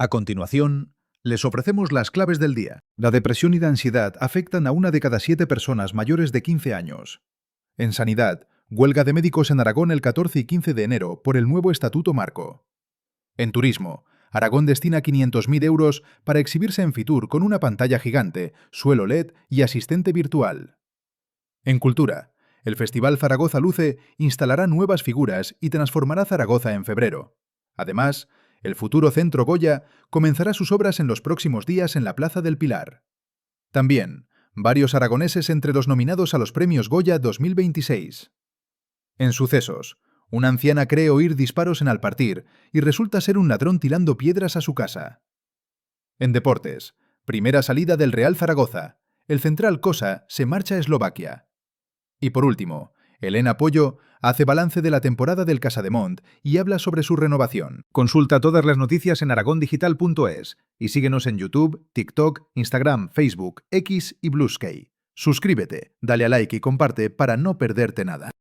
A continuación, les ofrecemos las claves del día. La depresión y la ansiedad afectan a 1 de cada 7 personas mayores de 15 años. En sanidad, huelga de médicos en Aragón el 14 y 15 de enero por el nuevo Estatuto Marco. En turismo, Aragón destina 500.000 euros para exhibirse en Fitur con una pantalla gigante, suelo LED y asistente virtual. En cultura, el Festival Zaragoza Luce instalará nuevas figuras y transformará Zaragoza en febrero. Además, el futuro Centro Goya comenzará sus obras en los próximos días en la Plaza del Pilar. También, varios aragoneses entre los nominados a los Premios Goya 2026. En sucesos, una anciana cree oír disparos en Alpartir y resulta ser un ladrón tirando piedras a su casa. En deportes, primera salida del Real Zaragoza. El central Cosa se marcha a Eslovaquia. Y por último, Elena Pollo hace balance de la temporada del Casademont y habla sobre su renovación. Consulta todas las noticias en aragondigital.es y síguenos en YouTube, TikTok, Instagram, Facebook, X y Bluesky. Suscríbete, dale a like y comparte para no perderte nada.